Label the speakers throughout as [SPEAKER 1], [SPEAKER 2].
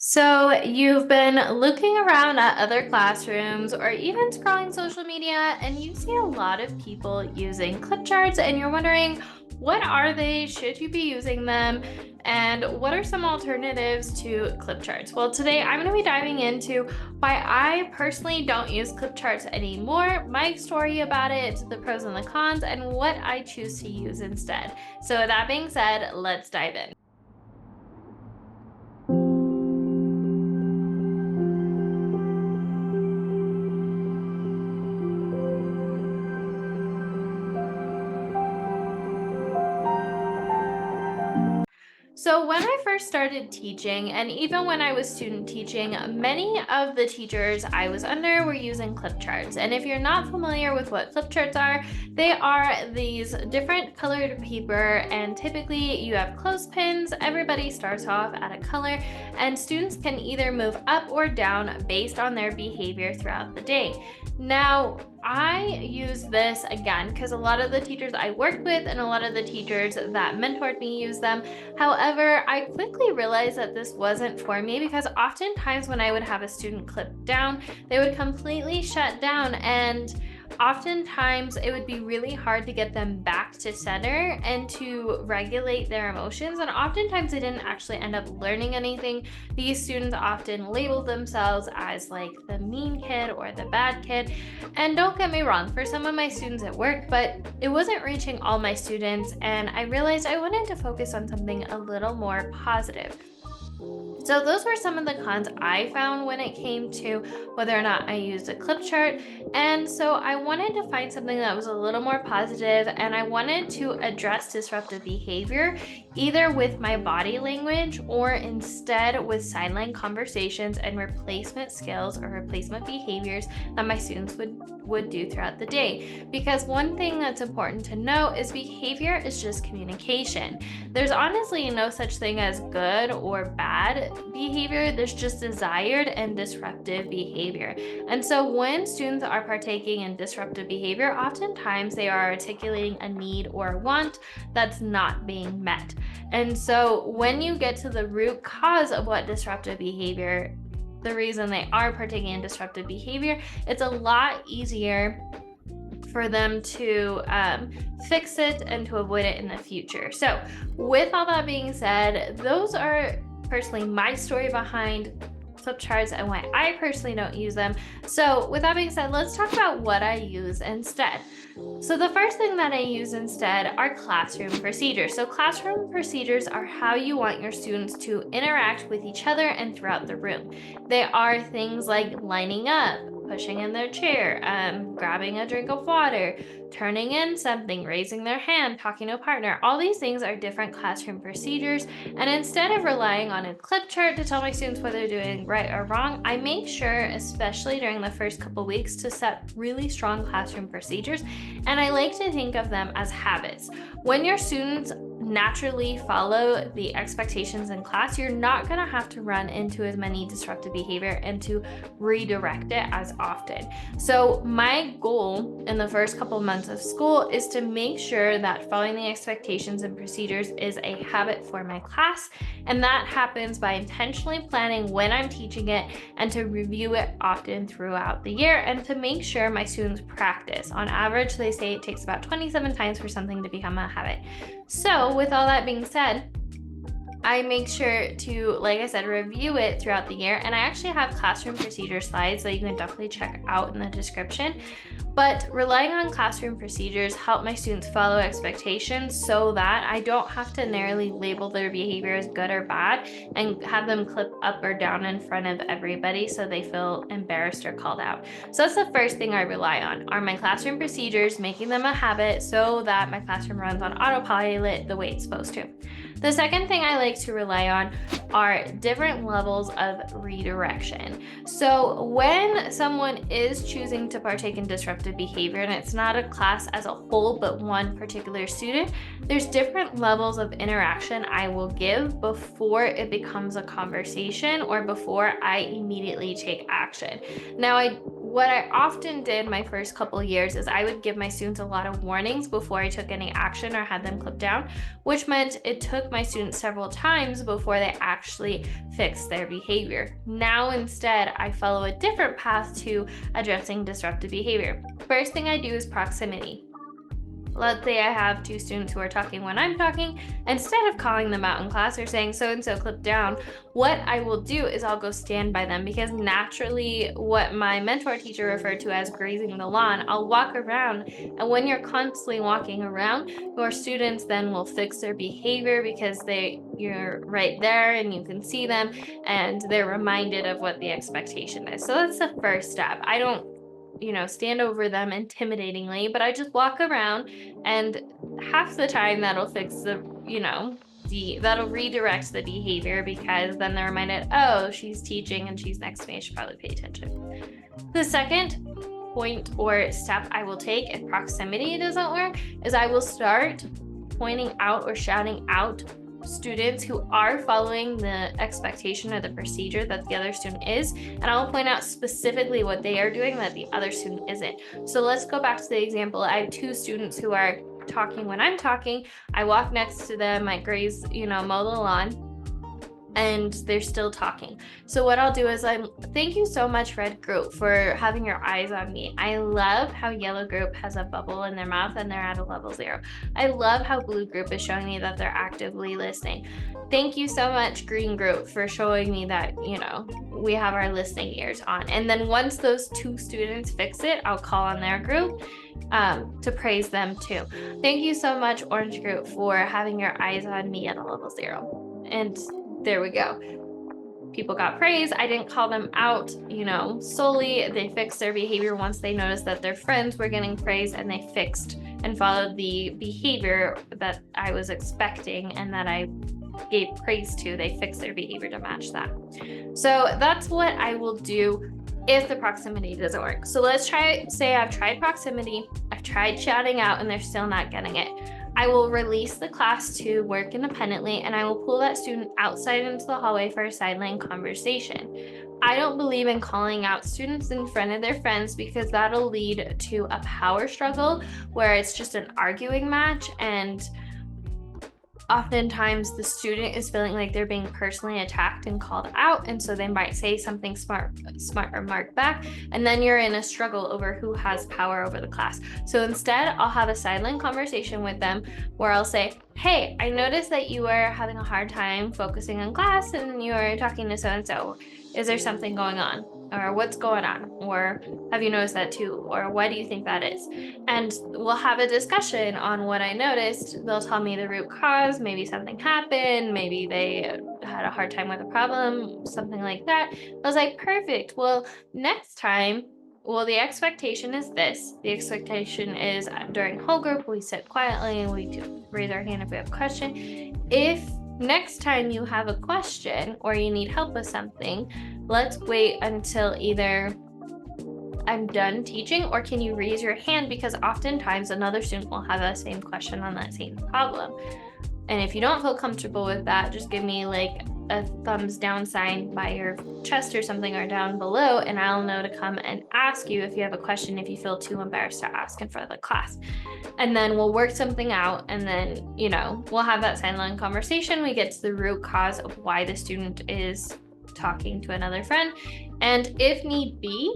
[SPEAKER 1] So, you've been looking around at other classrooms or even scrolling social media, and you see a lot of people using clip charts, and you're wondering, what are they? Should you be using them? And what are some alternatives to clip charts? Well, today I'm going to be diving into why I personally don't use clip charts anymore, my story about it, the pros and the cons, and what I choose to use instead. So, with that being said, let's dive in. So, when I first started teaching, and even when I was student teaching, many of the teachers I was under were using clip charts. And if you're not familiar with what clip charts are, they are these different colored paper, and typically you have clothespins. Everybody starts off at a color, and students can either move up or down based on their behavior throughout the day. Now, I use this again because a lot of the teachers I worked with and a lot of the teachers that mentored me use them. However, I quickly realized that this wasn't for me because oftentimes when I would have a student clip down, they would completely shut down, and oftentimes it would be really hard to get them back to center and to regulate their emotions. And oftentimes they didn't actually end up learning anything. These students often labeled themselves as like the mean kid or the bad kid. And don't get me wrong, for some of my students it worked, but it wasn't reaching all my students. And I realized I wanted to focus on something a little more positive. So those were some of the cons I found when it came to whether or not I used a clip chart. And so I wanted to find something that was a little more positive, and I wanted to address disruptive behavior either with my body language or instead with silent conversations and replacement skills or replacement behaviors that my students would do throughout the day. Because one thing that's important to know is behavior is just communication. There's honestly no such thing as good or bad behavior. There's just desired and disruptive behavior. And so when students are partaking in disruptive behavior, oftentimes they are articulating a need or want that's not being met. And so when you get to the root cause of what disruptive behavior, the reason they are partaking in disruptive behavior, it's a lot easier for them to fix it and to avoid it in the future. So, with all that being said, those are personally my story behind flip charts and why I personally don't use them. So, with that being said, let's talk about what I use instead. So, the first thing that I use instead are classroom procedures. So, classroom procedures are how you want your students to interact with each other and throughout the room. They are things like lining up, pushing in their chair, grabbing a drink of water, turning in something, raising their hand, talking to a partner. All these things are different classroom procedures. And instead of relying on a clip chart to tell my students what they're doing right or wrong, I make sure, especially during the first couple weeks, to set really strong classroom procedures. And I like to think of them as habits. When your students naturally follow the expectations in class, you're not going to have to run into as many disruptive behavior and to redirect it as often. So my goal in the first couple months of school is to make sure that following the expectations and procedures is a habit for my class. And that happens by intentionally planning when I'm teaching it and to review it often throughout the year and to make sure my students practice. On average, they say it takes about 27 times for something to become a habit. So, with all that being said, I make sure to, like I said, review it throughout the year. And I actually have classroom procedure slides that you can definitely check out in the description. But relying on classroom procedures help my students follow expectations so that I don't have to narrowly label their behavior as good or bad and have them clip up or down in front of everybody so they feel embarrassed or called out. So that's the first thing I rely on are my classroom procedures, making them a habit so that my classroom runs on autopilot the way it's supposed to. The second thing I like to rely on are different levels of redirection. So when someone is choosing to partake in disruptive behavior, and it's not a class as a whole, but one particular student, there's different levels of interaction I will give before it becomes a conversation or before I immediately take action. Now, what I often did my first couple years is I would give my students a lot of warnings before I took any action or had them clip down, which meant it took my students several times before they actually fixed their behavior. Now, instead, I follow a different path to addressing disruptive behavior. First thing I do is proximity. Let's say I have two students who are talking when I'm talking. Instead of calling them out in class or saying so-and-so clip down, what I will do is I'll go stand by them, because naturally what my mentor teacher referred to as grazing the lawn, I'll walk around, and when you're constantly walking around, your students then will fix their behavior because you're right there and you can see them and they're reminded of what the expectation is. So that's the first step. I don't stand over them intimidatingly, but I just walk around, and half the time that'll fix that'll redirect the behavior, because then they're reminded, oh, she's teaching and she's next to me, I should probably pay attention. The second point or step I will take if proximity doesn't work is I will start pointing out or shouting out students who are following the expectation or the procedure that the other student is, and I'll point out specifically what they are doing that the other student isn't. So let's go back to the example. I have two students who are talking when I'm talking. I walk next to them, I graze, mow the lawn, and they're still talking. So what I'll do is thank you so much, red group, for having your eyes on me. I love how yellow group has a bubble in their mouth and they're at a level 0. I love how blue group is showing me that they're actively listening. Thank you so much, green group, for showing me that, we have our listening ears on. And then once those two students fix it, I'll call on their group to praise them too. Thank you so much, orange group, for having your eyes on me at a level 0. And there we go. People got praise. I didn't call them out, solely. They fixed their behavior once they noticed that their friends were getting praise, and they fixed and followed the behavior that I was expecting and that I gave praise to. They fixed their behavior to match that. So that's what I will do if the proximity doesn't work. So let's say I've tried proximity, I've tried shouting out, and they're still not getting it. I will release the class to work independently, and I will pull that student outside into the hallway for a sideline conversation. I don't believe in calling out students in front of their friends, because that'll lead to a power struggle where it's just an arguing match, and oftentimes the student is feeling like they're being personally attacked and called out, and so they might say something smart remark back, and then you're in a struggle over who has power over the class. So instead, I'll have a sideline conversation with them where I'll say, hey, I noticed that you are having a hard time focusing on class and you are talking to so-and-so. Is there something going on? Or what's going on? Or have you noticed that too? Or why do you think that is? And we'll have a discussion on what I noticed. They'll tell me the root cause. Maybe something happened. Maybe they had a hard time with a problem, something like that. I was like, perfect. Well, next time, the expectation is this. The expectation is during whole group, we sit quietly and we do raise our hand if we have a question. If next time you have a question or you need help with something, let's wait until either I'm done teaching, or can you raise your hand, because oftentimes another student will have the same question on that same problem. And if you don't feel comfortable with that, just give me like a thumbs down sign by your chest or something, or down below, and I'll know to come and ask you if you have a question, if you feel too embarrassed to ask in front of the class. And then we'll work something out, and then, we'll have that sideline conversation. We get to the root cause of why the student is talking to another friend. And if need be,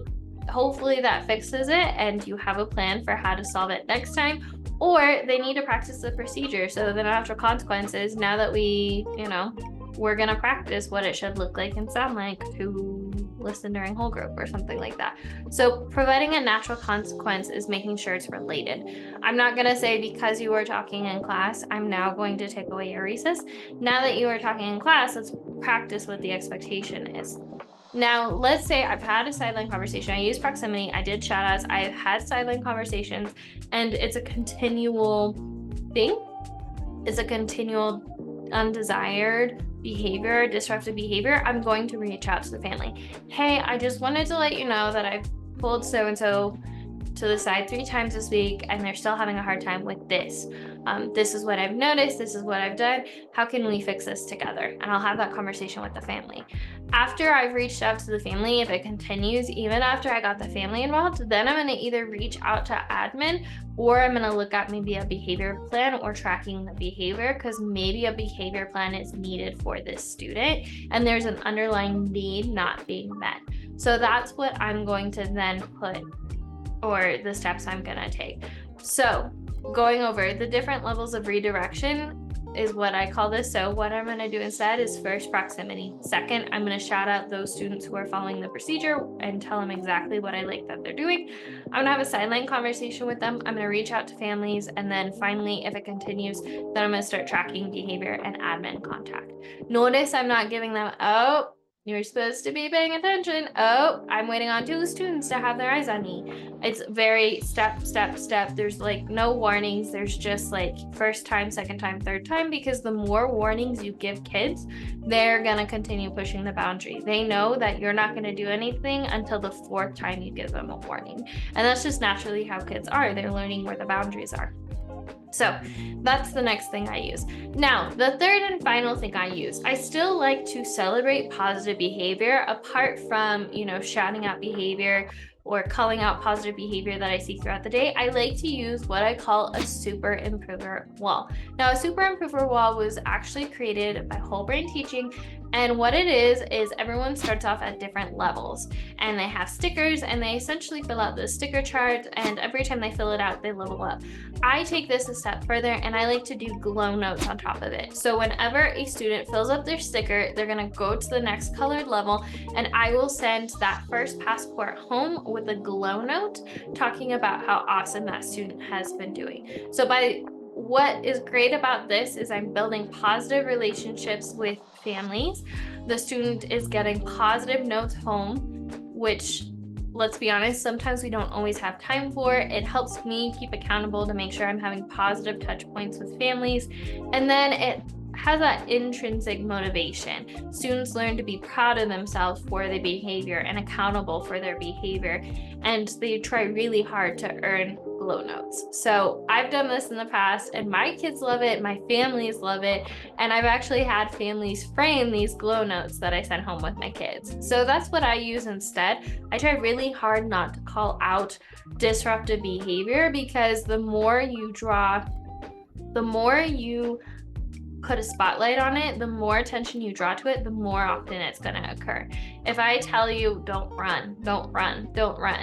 [SPEAKER 1] hopefully that fixes it and you have a plan for how to solve it next time. Or they need to practice the procedure so that after consequences, now that we're going to practice what it should look like and sound like to listen during whole group or something like that. So providing a natural consequence is making sure it's related. I'm not going to say, because you were talking in class, I'm now going to take away your recess. Now that you are talking in class, let's practice what the expectation is. Now, let's say I've had a sideline conversation. I use proximity. I did shout outs. I've had sideline conversations, and it's a continual thing. It's a continual undesired behavior, disruptive behavior. I'm going to reach out to the family. Hey, I just wanted to let you know that I've pulled so-and-so to the side 3 times this week and they're still having a hard time with this. This is what I've noticed. This is what I've done. How can we fix this together? And I'll have that conversation with the family. After I've reached out to the family, if it continues, even after I got the family involved, then I'm going to either reach out to admin or I'm going to look at maybe a behavior plan or tracking the behavior, because maybe a behavior plan is needed for this student and there's an underlying need not being met. So that's what I'm going to then put, or the steps I'm going to take. So going over the different levels of redirection is what I call this. So what I'm going to do instead is first, proximity. Second, I'm going to shout out those students who are following the procedure and tell them exactly what I like that they're doing. I'm going to have a sideline conversation with them. I'm going to reach out to families. And then finally, if it continues, then I'm going to start tracking behavior and admin contact. Notice I'm not giving them, oh, you're supposed to be paying attention. Oh, I'm waiting on 2 students to have their eyes on me. It's very step, step, step. There's like no warnings. There's just like first time, second time, third time, because the more warnings you give kids, they're going to continue pushing the boundary. They know that you're not going to do anything until the 4th time you give them a warning. And that's just naturally how kids are. They're learning where the boundaries are. So that's the next thing I use. Now, the third and final thing I use, I still like to celebrate positive behavior apart from, shouting out behavior or calling out positive behavior that I see throughout the day. I like to use what I call a super improver wall. Now, a super improver wall was actually created by Whole Brain Teaching. And what it is everyone starts off at different levels and they have stickers and they essentially fill out the sticker chart, and every time they fill it out, they level up. I take this a step further and I like to do glow notes on top of it. So whenever a student fills up their sticker, they're going to go to the next colored level and I will send that first passport home with a glow note talking about how awesome that student has been doing. So what is great about this is I'm building positive relationships with families. The student is getting positive notes home, which, let's be honest, sometimes we don't always have time for. It helps me keep accountable to make sure I'm having positive touch points with families. And then it has that intrinsic motivation. Students learn to be proud of themselves for their behavior and accountable for their behavior. And they try really hard to earn glow notes. So I've done this in the past and my kids love it, my families love it, and I've actually had families frame these glow notes that I sent home with my kids. So that's what I use instead. I try really hard not to call out disruptive behavior, because the more you put a spotlight on it, the more attention you draw to it, the more often it's going to occur. If I tell you, don't run,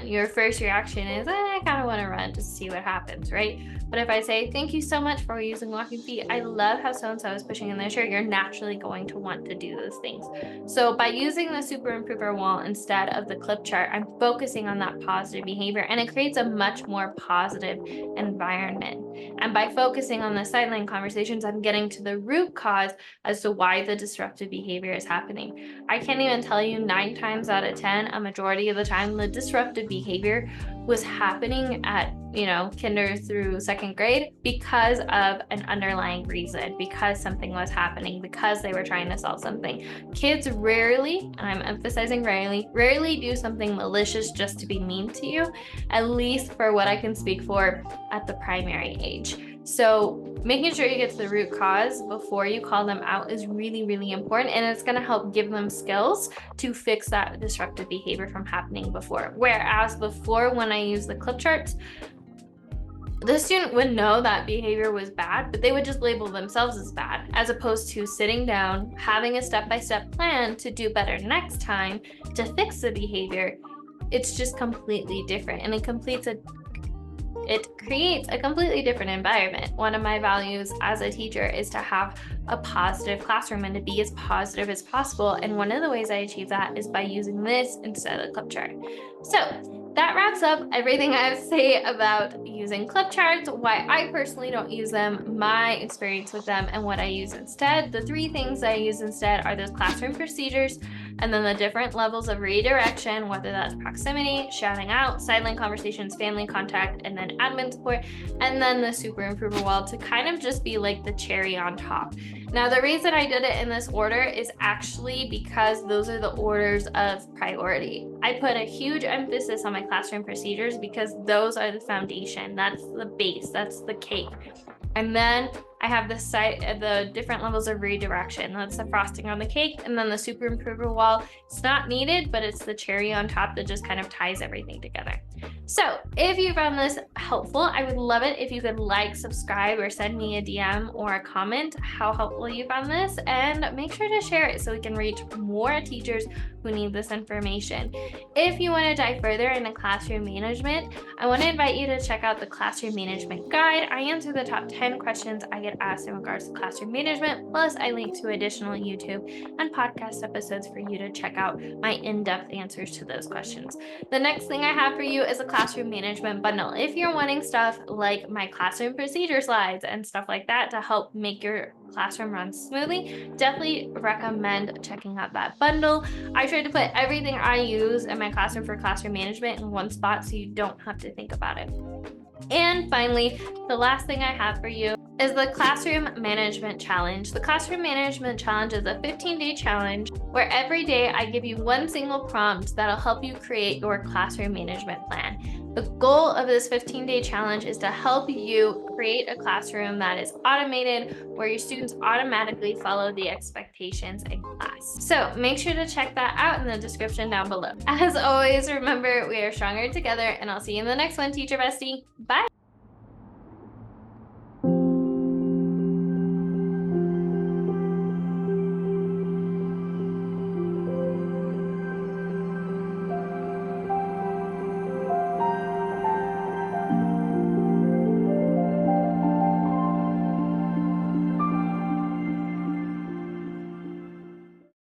[SPEAKER 1] your first reaction is, I kind of want to run just to see what happens, right? But if I say, thank you so much for using walking feet, I love how so-and-so is pushing in their shirt, you're naturally going to want to do those things. So by using the super improver wall instead of the clip chart, I'm focusing on that positive behavior, and it creates a much more positive environment. And by focusing on the sideline conversations, I'm getting to the root cause as to why the disruptive behavior is happening. I can't even tell you 9 times out of 10, a majority of the time, the disruptive behavior was happening at kinder through 2nd grade because of an underlying reason, because something was happening, because they were trying to solve something. Kids rarely, and I'm emphasizing rarely do something malicious just to be mean to you, at least for what I can speak for at the primary age. So making sure you get to the root cause before you call them out is really, really important. And it's going to help give them skills to fix that disruptive behavior from happening before. Whereas before, when I use the clip charts, the student would know that behavior was bad, but they would just label themselves as bad, as opposed to sitting down, having a step-by-step plan to do better next time to fix the behavior. It's just completely different, and it creates a completely different environment. One of my values as a teacher is to have a positive classroom and to be as positive as possible. And one of the ways I achieve that is by using this instead of the clip chart. So that wraps up everything I have to say about using clip charts, why I personally don't use them, my experience with them, and what I use instead. The 3 things I use instead are those classroom procedures, and then the different levels of redirection, whether that's proximity, shouting out, silent conversations, family contact, and then admin support, and then the super improver wall to kind of just be like the cherry on top. Now, the reason I did it in this order is actually because those are the orders of priority. I put a huge emphasis on my classroom procedures because those are the foundation. That's the base, that's the cake. And then I have the different levels of redirection. That's the frosting on the cake. And then the super improver wall. It's not needed, but it's the cherry on top that just kind of ties everything together. So if you found this helpful, I would love it if you could like, subscribe, or send me a DM or a comment how helpful you found this, and make sure to share it so we can reach more teachers who need this information. If you want to dive further into classroom management, I want to invite you to check out the Classroom Management Guide. I answer the top 10 questions I get asked in regards to classroom management, plus I link to additional YouTube and podcast episodes for you to check out my in-depth answers to those questions. The next thing I have for you is a classroom management bundle. If you're wanting stuff like my classroom procedure slides and stuff like that to help make your classroom run smoothly, definitely recommend checking out that bundle. I try to put everything I use in my classroom for classroom management in one spot so you don't have to think about it. And finally, the last thing I have for you is the Classroom Management Challenge. The Classroom Management Challenge is a 15-day challenge where every day I give you one single prompt that'll help you create your classroom management plan. The goal of this 15-day challenge is to help you create a classroom that is automated, where your students automatically follow the expectations in class. So make sure to check that out in the description down below. As always, remember, we are stronger together, and I'll see you in the next one, Teacher Bestie. Bye.